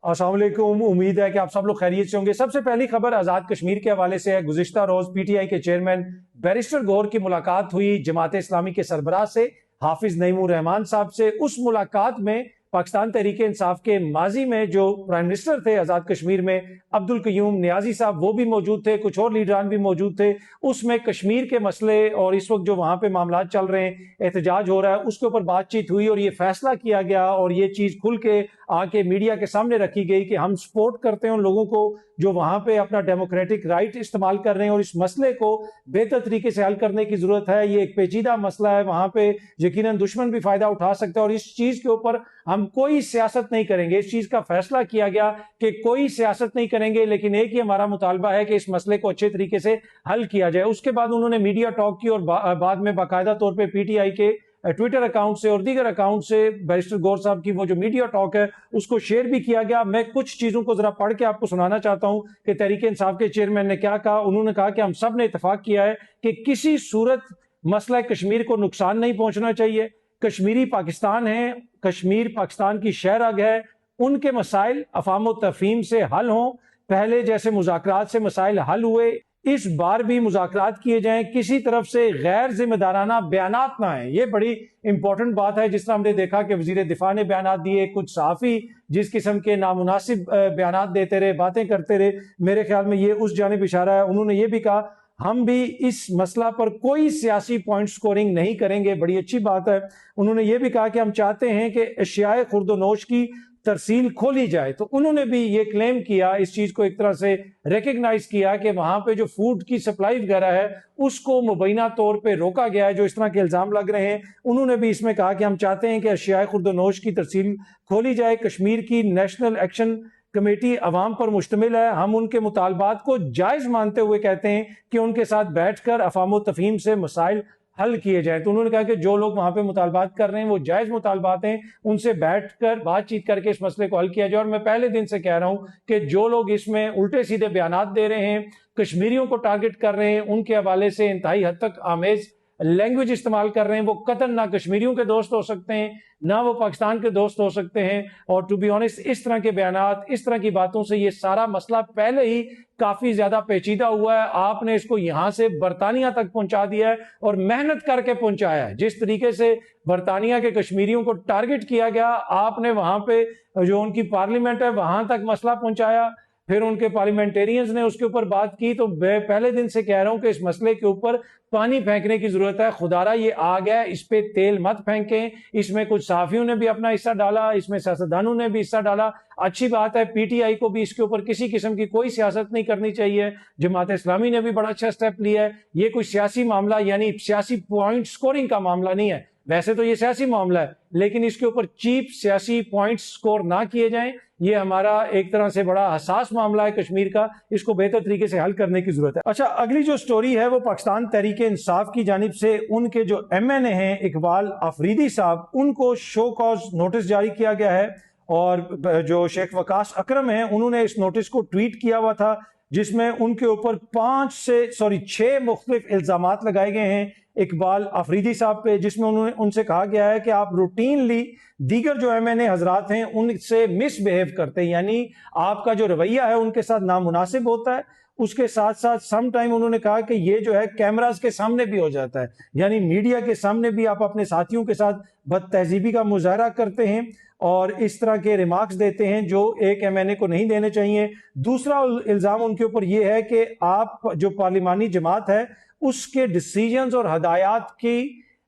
अस्सलाम वालेकुम। उम्मीद है कि आप सब लोग खैरियत से होंगे। सबसे पहली खबर आज़ाद कश्मीर के हवाले से है। गुज़िश्ता रोज पीटीआई के चेयरमैन बैरिस्टर गौहर की मुलाकात हुई जमात इस्लामी के सरबराह से, हाफिज नईमुर रहमान साहब से। उस मुलाकात में पाकिस्तान तहरीक इंसाफ के माजी में जो प्राइम मिनिस्टर थे आज़ाद कश्मीर में, अब्दुल कयूम नियाजी साहब, वो भी मौजूद थे, कुछ और लीडरान भी मौजूद थे। उसमें कश्मीर के मसले और इस वक्त जो वहां पे मामला चल रहे हैं, एहतजाज हो रहा है, उसके ऊपर बातचीत हुई और ये फैसला किया गया और ये चीज खुल के आके मीडिया के सामने रखी गई कि हम सपोर्ट करते हैं उन लोगों को जो वहां पे अपना डेमोक्रेटिक राइट इस्तेमाल कर रहे हैं और इस मसले को बेहतर तरीके से हल करने की जरूरत है। ये एक पेचीदा मसला है, वहां पे यकीनन दुश्मन भी फायदा उठा सकता है और इस चीज के ऊपर हम कोई सियासत नहीं करेंगे। इस चीज का फैसला किया गया कि कोई सियासत नहीं करेंगे, लेकिन एक ही हमारा मुतालबा है कि इस मसले को अच्छे तरीके से हल किया जाए। उसके बाद उन्होंने मीडिया टॉक की और बाद में बाकायदा तौर पर पीटीआई के ट्विटर अकाउंट से और दीगर अकाउंट से बैरिस्टर गौहर साहब की वो जो मीडिया टॉक है उसको शेयर भी किया गया। मैं कुछ चीजों को जरा पढ़ के आपको सुनाना चाहता हूं कि तहरीक इंसाफ के चेयरमैन ने क्या कहा। उन्होंने कहा कि हम सब ने इत्तेफाक किया है कि किसी सूरत मसला कश्मीर को नुकसान नहीं पहुंचना चाहिए। कश्मीरी पाकिस्तान है, कश्मीर पाकिस्तान की शहरग है, उनके मसाइल अफाम तफहीम से हल हों। पहले जैसे मुज़ाकरात से मसाइल हल हुए, इस बार भी मुज़ाकरात किए जाएं, किसी तरफ से गैर जिम्मेदाराना बयानात ना आए। ये बड़ी इंपॉर्टेंट बात है। जिस तरह हमने देखा कि वजीर दिफा ने बयानात दिए, कुछ सहाफ़ी जिस किस्म के नामुनासिब बयानात देते रहे, बातें करते रहे, मेरे ख्याल में ये उस जानिब इशारा है। उन्होंने ये भी कहा हम भी इस मसला पर कोई सियासी पॉइंट स्कोरिंग नहीं करेंगे, बड़ी अच्छी बात है। उन्होंने ये भी कहा कि हम चाहते हैं कि अशियाए खुर्दोनोश की तरसील खोली जाए। तो उन्होंने भी ये क्लेम किया, इस चीज को एक तरह से रिकग्नाइज किया कि वहां पे जो फूड की सप्लाई वगैरह है उसको मुबैना तौर पे रोका गया है, जो इस तरह के इल्जाम लग रहे हैं। उन्होंने भी इसमें कहा कि हम चाहते हैं कि अशियाए खुर्दोनोश की तरसील खोली जाए। कश्मीर की नेशनल एक्शन कमेटी अवाम पर मुश्तमिल है। हम उनके मुतालबात को जायज मानते हुए कहते हैं कि उनके साथ बैठकर अफाम तफहीम से मसाइल हल किए जाए। तो उन्होंने कहा कि जो लोग वहां पे मुतालबात कर रहे हैं वो जायज मुतालबात हैं, उनसे बैठकर बातचीत करके इस मसले को हल किया जाए। और मैं पहले दिन से कह रहा हूं कि जो लोग इसमें उल्टे सीधे बयानात दे रहे हैं, कश्मीरियों को टारगेट कर रहे हैं, उनके हवाले से इंतहाई हद तक आमेज लैंग्वेज इस्तेमाल कर रहे हैं, वो कतन ना कश्मीरियों के दोस्त हो सकते हैं ना वो पाकिस्तान के दोस्त हो सकते हैं। और टू बी ऑनेस्ट, इस तरह के बयानात, इस तरह की बातों से ये सारा मसला पहले ही काफी ज्यादा पेचीदा हुआ है। आपने इसको यहां से बरतानिया तक पहुंचा दिया है और मेहनत करके पहुंचाया है। जिस तरीके से बरतानिया के कश्मीरियों को टारगेट किया गया, आपने वहां पे जो उनकी पार्लियामेंट है वहां तक मसला पहुंचाया, फिर उनके पार्लियामेंटेरियंस ने उसके ऊपर बात की। तो मैं पहले दिन से कह रहा हूं कि इस मसले के ऊपर पानी फेंकने की जरूरत है। खुदारा ये आग है, इस पे तेल मत फेंकें। इसमें कुछ सहाफियों ने भी अपना हिस्सा डाला, इसमें सियासतदानों ने भी हिस्सा डाला, अच्छी बात है। पीटीआई को भी इसके ऊपर किसी किस्म की कोई सियासत नहीं करनी चाहिए। जमात इस्लामी ने भी बड़ा अच्छा स्टेप लिया है। ये कोई सियासी मामला यानी सियासी पॉइंट स्कोरिंग का मामला नहीं है। वैसे तो ये सियासी मामला है, लेकिन इसके ऊपर चीप सियासी पॉइंट स्कोर ना किए जाएं। ये हमारा एक तरह से बड़ा हसास मामला है कश्मीर का, इसको बेहतर तरीके से हल करने की जरूरत है। अच्छा, अगली जो स्टोरी है वो पाकिस्तान तहरीक इंसाफ की जानिब से उनके जो एमएनए हैं इकबाल आफरीदी साहब, उनको शो कॉज नोटिस जारी किया गया है। और जो शेख वकास अकरम है उन्होंने इस नोटिस को ट्वीट किया हुआ था, जिसमें उनके ऊपर 6 मुख्तलिफ इल्जामात लगाए गए हैं इकबाल आफरीदी साहब पे, जिसमें उन्होंने उनसे कहा गया है कि आप रूटीनली दीगर जो एमएनए हजरात हैं उनसे मिसबिहेव करते हैं, यानी आपका जो रवैया है उनके साथ नामुनासिब होता है। उसके साथ साथ सम टाइम उन्होंने कहा कि ये जो है कैमरास के सामने भी हो जाता है, यानी मीडिया के सामने भी आप अपने साथियों के साथ बदतहजीबी का मुजाहरा करते हैं और इस तरह के रिमार्क्स देते हैं जो एक एमएनए को नहीं देने चाहिए। दूसरा इल्जाम उनके ऊपर यह है कि आप जो पार्लिमानी जमात है उसके डिसीजंस और हदायत की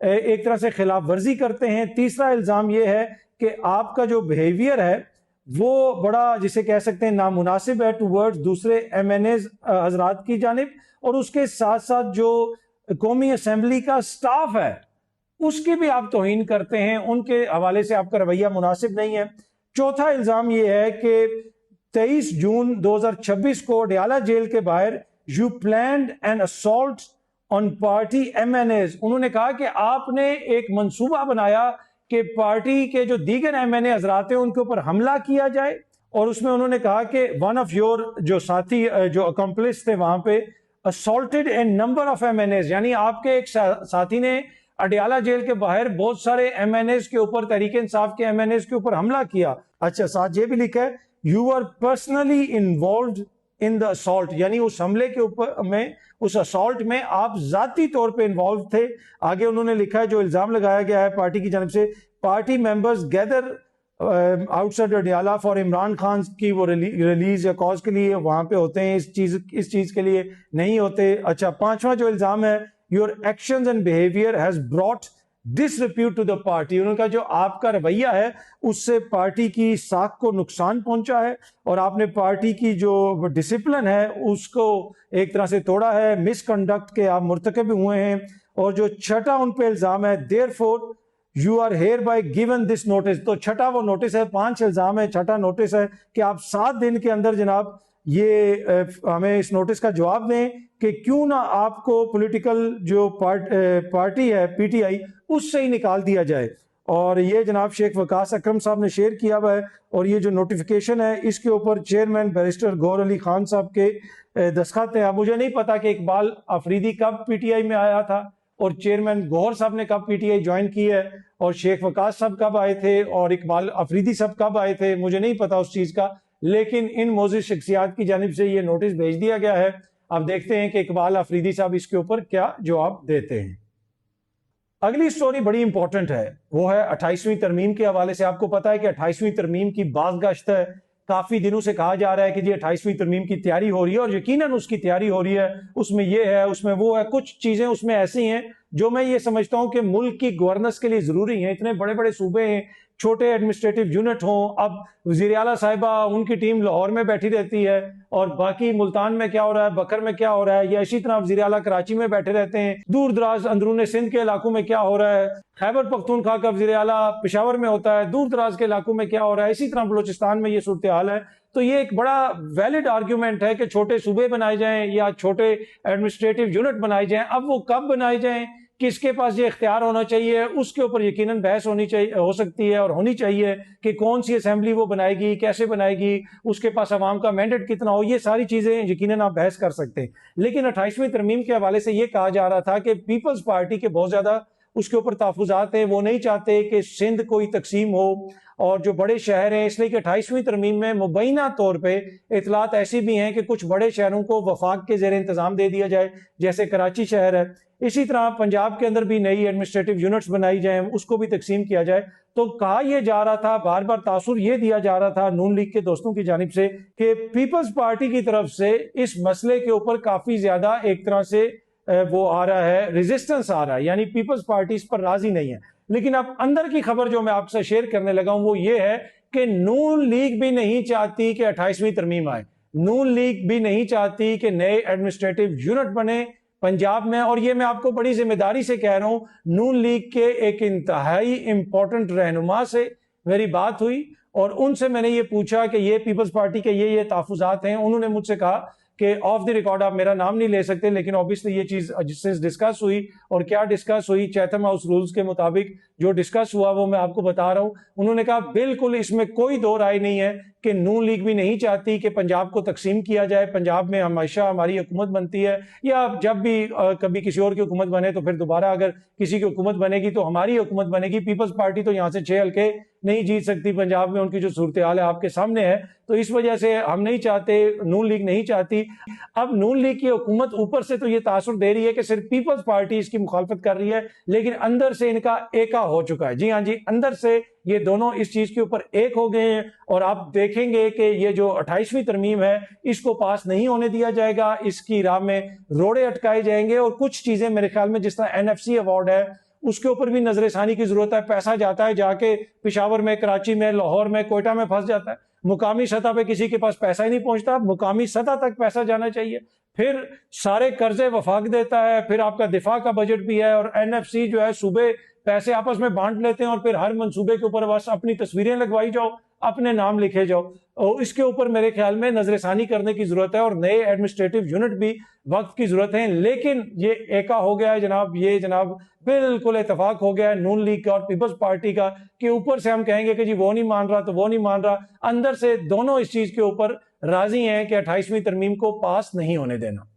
एक तरह से खिलाफ वर्जी करते हैं। तीसरा इल्जाम यह है कि आपका जो बिहेवियर है वो बड़ा, जिसे कह सकते हैं, नामुनासिब है टूवर्ड्स दूसरे एमएनए हजरात की जानिब, और उसके साथ साथ जो कौमी असेंबली का स्टाफ है उसकी भी आप तौहीन करते हैं, उनके हवाले से आपका रवैया मुनासिब नहीं है। चौथा इल्जाम यह है कि 23 जून 2026 को अडयाला जेल के बाहर you planned N assault on party MNAs. उन्होंने कहा कि आपने एक मंसूबा बनाया कि पार्टी के जो दीगर एमएनए हजरात हैं उनके ऊपर हमला किया जाए, और उसमें उन्होंने कहा कि वन ऑफ योर जो साथी जो अकम्पलिस थे वहां पे assaulted A number of MNAs, यानी आपके एक साथी ने अडयाला जेल के बाहर बहुत सारे एमएनएज के ऊपर, तहरीक इंसाफ के एमएनएज के ऊपर हमला किया। अच्छा, साथ ये भी लिखा है you are personally involve in the assault, यानी उस हमले के ऊपर में, उस असॉल्ट में आप जाती तौर पे इन्वॉल्व थे। आगे उन्होंने लिखा है जो इल्जाम लगाया गया है पार्टी की जानब से, party members gather outside Adiala for Imran Khan की वो रिलीज या कॉज के लिए वहां पे होते हैं, इस चीज के लिए नहीं होते। अच्छा, पांचवा जो इल्जाम है, your actions and behaviour has brought disrepute to the party, उनका जो आपका रवैया है उससे पार्टी की साख को नुकसान पहुंचा है और आपने पार्टी की जो डिसिप्लिन है उसको एक तरह से तोड़ा है, मिसकंडक्ट के आप मुर्तकब हुए हैं। और जो छठा उन पे इल्जाम है, therefore you are hereby given this notice, तो छठा वो नोटिस है, 5 इल्जाम है, छठा नोटिस है कि आप 7 दिन के अंदर जनाब ये हमें इस नोटिस का जवाब दें कि क्यों ना आपको पॉलिटिकल जो पार्टी है पीटीआई उससे ही निकाल दिया जाए। और ये जनाब शेख वकास अकरम साहब ने शेयर किया हुआ है और ये जो नोटिफिकेशन है इसके ऊपर चेयरमैन बैरिस्टर गौहर अली खान साहब के दस्तखत हैं। अब मुझे नहीं पता कि इकबाल अफरीदी कब पीटीआई में आया था और चेयरमैन गौहर साहब ने कब पीटीआई ज्वाइन की है और शेख वकास साहब कब आए थे और इकबाल अफरीदी साहब कब आए थे, मुझे नहीं पता उस चीज का, लेकिन इन मोजिज शख्सियात की जानिब से ये नोटिस भेज दिया गया है। अब देखते हैं कि इकबाल अफरीदी साहब इसके ऊपर क्या जवाब देते हैं। अगली स्टोरी बड़ी इंपॉर्टेंट है, वो है 28वीं तरमीम के हवाले से। आपको पता है कि 28वीं तरमीम की बाज़गश्त है, काफी दिनों से कहा जा रहा है कि जी 28वीं तरमीम की तैयारी हो रही है और यकीनन उसकी तैयारी हो रही है, उसमें ये है उसमें वो है, कुछ चीजें उसमें ऐसी हैं जो मैं ये समझता हूं कि मुल्क की गवर्नेंस के लिए जरूरी है। इतने बड़े बड़े सूबे हैं, छोटे एडमिनिस्ट्रेटिव यूनिट हों, अब वज़ीर आला साहिबा उनकी टीम लाहौर में बैठी रहती है और बाकी मुल्तान में क्या हो रहा है, बकर में क्या हो रहा है, या इसी तरह वज़ीर आला कराची में बैठे रहते हैं, दूर दराज अंदरून सिंध के इलाकों में क्या हो रहा है, खैबर पख्तूनख्वा का वज़ीर आला पेशावर में होता है, दूर दराज के इलाकों में क्या हो रहा है, इसी तरह बलोचिस्तान में ये सूरत हाल है। तो ये एक बड़ा वैलिड आर्ग्यूमेंट है कि छोटे सूबे बनाए जाएं या छोटे एडमिनिस्ट्रेटिव यूनिट बनाए जाएं। अब वो कब बनाए जाएं, किसके पास ये इख्तियार होना चाहिए, उसके ऊपर यकीनन बहस होनी चाहिए, हो सकती है और होनी चाहिए कि कौन सी असेंबली वो बनाएगी, कैसे बनाएगी, उसके पास अवाम का मैंडेट कितना हो, ये सारी चीजें यकीनन आप बहस कर सकते हैं। लेकिन 28वीं तरमीम के हवाले से ये कहा जा रहा था कि पीपल्स पार्टी के बहुत ज्यादा उसके ऊपर तहफुजात हैं, वो नहीं चाहते कि सिंध कोई तकसीम हो और जो बड़े शहर हैं, इसलिए कि 28वीं तरमीम में मुबैना तौर पे इतलात ऐसी भी हैं कि कुछ बड़े शहरों को वफाक के जेर इंतजाम दे दिया जाए, जैसे कराची शहर है। इसी तरह पंजाब के अंदर भी नई एडमिनिस्ट्रेटिव यूनिट्स बनाई जाए, उसको भी तकसीम किया जाए। तो कहा यह जा रहा था, बार बार तासुर ये दिया जा रहा था नून लीग के दोस्तों की जानिब से कि पीपल्स पार्टी की तरफ से इस मसले के ऊपर काफी ज्यादा एक तरह से वो आ रहा है, रेजिस्टेंस आ रहा है, यानी पीपल्स पार्टी इस पर राजी नहीं है। लेकिन अब अंदर की खबर जो मैं आपसे शेयर करने लगा हूं वो ये है कि नून लीग भी नहीं चाहती कि 28वीं तरमीम आए, नून लीग भी नहीं चाहती कि नए एडमिनिस्ट्रेटिव यूनिट बने पंजाब में। और ये मैं आपको बड़ी जिम्मेदारी से कह रहा हूं, नून लीग के एक इंतहाई इंपॉर्टेंट रहनुमा से मेरी बात हुई और उनसे मैंने ये पूछा कि ये पीपल्स पार्टी के ये तहफुजात हैं। उन्होंने मुझसे कहा कि ऑफ द रिकॉर्ड आप मेरा नाम नहीं ले सकते, लेकिन ऑब्वियसली ये चीज जिससे डिस्कस हुई और क्या डिस्कस हुई, चैथम हाउस रूल्स के मुताबिक जो डिस्कस हुआ वो मैं आपको बता रहा हूं। उन्होंने कहा बिल्कुल इसमें कोई दो राय नहीं है कि नून लीग भी नहीं चाहती कि पंजाब को तकसीम किया जाए, पंजाब में हमेशा हमारी हुकूमत बनती है, या जब भी कभी किसी और की हुकूमत बने तो फिर दोबारा अगर किसी की हुकूमत बनेगी तो हमारी हुकूमत बनेगी। पीपल्स पार्टी तो यहाँ से 6 हल्के नहीं जीत सकती पंजाब में, उनकी जो सूरत हाल है आपके सामने है, तो इस वजह से हम नहीं चाहते, नून लीग नहीं चाहती। अब नून लीग की हुकूमत ऊपर से तो ये तासुर दे रही है कि सिर्फ पीपल्स पार्टी इसकी मुखालफत कर रही है, लेकिन अंदर से इनका एका हो चुका है। जी हाँ जी, अंदर से ये दोनों इस चीज के ऊपर एक हो गए हैं और आप देखेंगे कि ये जो 28वीं तरमीम है इसको पास नहीं होने दिया जाएगा, इसकी राह में रोड़े अटकाए जाएंगे और कुछ चीजें मेरे ख्याल में जिस तरह एनएफसी अवार्ड है उसके ऊपर भी नजरसानी की जरूरत है। पैसा जाता है जाके पेशावर में, कराची में, लाहौर में, कोयटा में फंस जाता है, मुकामी सतह पे किसी के पास पैसा ही नहीं पहुंचता, मुकामी सतह तक पैसा जाना चाहिए, फिर सारे कर्जे वफाक देता है, फिर आपका दिफा का बजट भी है और एनएफसी जो है सूबे पैसे आपस में बांट लेते हैं और फिर हर मंसूबे के ऊपर बस अपनी तस्वीरें लगवाई जाओ, अपने नाम लिखे जाओ। और इसके ऊपर मेरे ख्याल में नजरसानी करने की जरूरत है और नए एडमिनिस्ट्रेटिव यूनिट भी वक्त की जरूरत है। लेकिन ये एका हो गया है जनाब, ये जनाब बिल्कुल इतफाक हो गया है नून लीग का और पीपल्स पार्टी का कि ऊपर से हम कहेंगे कि जी वो नहीं मान रहा तो वो नहीं मान रहा, अंदर से दोनों इस चीज के ऊपर राजी हैं कि 28वीं तरमीम को पास नहीं होने देना।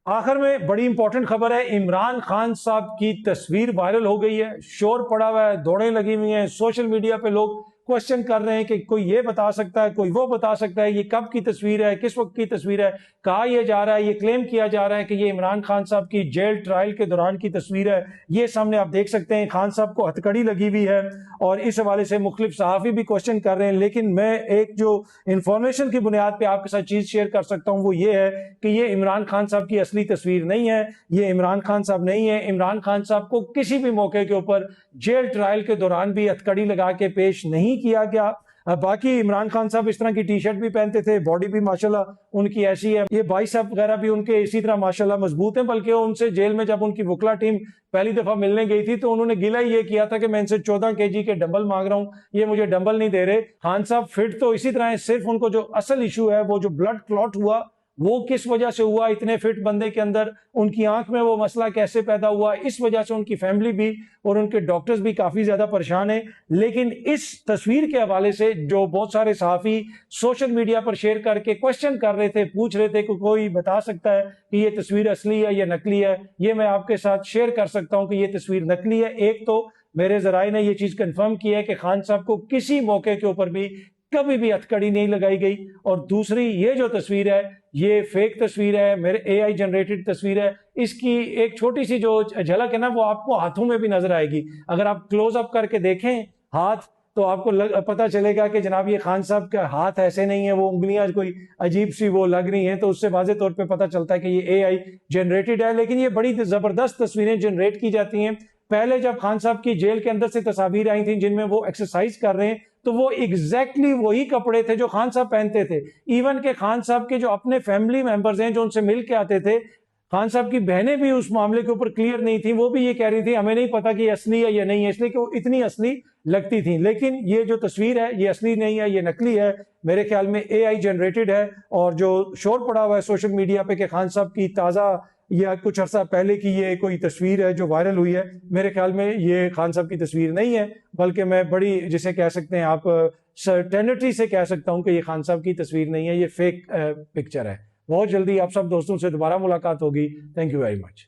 आखिर में बड़ी इंपॉर्टेंट खबर है, इमरान खान साहब की तस्वीर वायरल हो गई है, शोर पड़ा हुआ है, दौड़ें लगी हुई हैं, सोशल मीडिया पे लोग क्वेश्चन कर रहे हैं कि कोई ये बता सकता है, कोई वो बता सकता है, ये कब की तस्वीर है, किस वक्त की तस्वीर है, कहा यह जा रहा है, ये क्लेम किया जा रहा है कि ये इमरान खान साहब की जेल ट्रायल के दौरान की तस्वीर है। ये सामने आप देख सकते हैं, खान साहब को हथकड़ी लगी हुई है और इस हवाले से मुख्तलिफ सहाफ़ी भी क्वेश्चन कर रहे हैं। लेकिन मैं एक जो इंफॉर्मेशन की बुनियाद पर आपके साथ चीज़ शेयर कर सकता हूँ वो ये है कि ये इमरान खान साहब की असली तस्वीर नहीं है, ये इमरान खान साहब नहीं है। इमरान खान साहब को किसी भी मौके के ऊपर जेल ट्रायल के दौरान भी हथकड़ी लगा के पेश नहीं किया गया। बाकी इमरान खान साहब इस तरह की टी शर्ट भी पहनते थे, बॉडी भी माशाल्लाह उनकी ऐसी है, ये बाइसेप वगैरह भी उनके इसी तरह माशाल्लाह मजबूत हैं। बल्कि उनसे जेल में जब उनकी वकला टीम पहली दफा मिलने गई थी तो उन्होंने गिला ये किया था कि मैं इनसे 14 केजी के डंबल मांग रहा हूं, ये मुझे डंबल नहीं दे रहे। खान साहब फिट तो इसी तरह है, सिर्फ उनको जो असल इशू है वो जो ब्लड क्लॉट हुआ वो किस वजह से हुआ, इतने फिट बंदे के अंदर उनकी आंख में वो मसला कैसे पैदा हुआ, इस वजह से उनकी फैमिली भी और उनके डॉक्टर्स भी काफी ज्यादा परेशान हैं। लेकिन इस तस्वीर के हवाले से जो बहुत सारे सहाफी सोशल मीडिया पर शेयर करके क्वेश्चन कर रहे थे, पूछ रहे थे कि कोई बता सकता है कि ये तस्वीर असली है या नकली है, ये मैं आपके साथ शेयर कर सकता हूं कि ये तस्वीर नकली है। एक तो मेरे जराए ने ये चीज कंफर्म की है कि खान साहब को किसी मौके के ऊपर भी कभी भी हथकड़ी नहीं लगाई गई, और दूसरी ये जो तस्वीर है ये फेक तस्वीर है, मेरे एआई जनरेटेड तस्वीर है। इसकी एक छोटी सी जो झलक है ना वो आपको हाथों में भी नजर आएगी। अगर आप क्लोज अप करके देखें हाथ तो आपको पता चलेगा कि जनाब ये खान साहब का हाथ ऐसे नहीं है, वो उंगलियां कोई अजीब सी वो लग रही हैं, तो उससे वाज़े तौर पे पता चलता है कि ये एआई जनरेटेड है। लेकिन ये बड़ी जबरदस्त तस्वीरें जनरेट की जाती हैं। पहले जब खान साहब की जेल के अंदर से तस्वीर आई थी जिनमें वो एक्सरसाइज कर रहे हैं तो वो एग्जैक्टली वही कपड़े थे जो खान साहब पहनते थे। इवन के खान साहब के जो अपने फैमिली मेंबर्स हैं जो उनसे मिल के आते थे, खान साहब की बहनें भी उस मामले के ऊपर क्लियर नहीं थी, वो भी ये कह रही थी हमें नहीं पता कि ये असली है या नहीं है, इसलिए कि वो इतनी असली लगती थी। लेकिन ये जो तस्वीर है ये असली नहीं है, ये नकली है, मेरे ख्याल में एआई जनरेटेड है। और जो शोर पड़ा हुआ है सोशल मीडिया पे कि खान साहब की ताज़ा या कुछ अर्सा पहले की ये कोई तस्वीर है जो वायरल हुई है, मेरे ख्याल में ये खान साहब की तस्वीर नहीं है, बल्कि मैं बड़ी जिसे कह सकते हैं आप सर्टेनिटी से कह सकता हूं कि ये खान साहब की तस्वीर नहीं है, ये फेक पिक्चर है। बहुत जल्दी आप सब दोस्तों से दोबारा मुलाकात होगी। Thank you very much.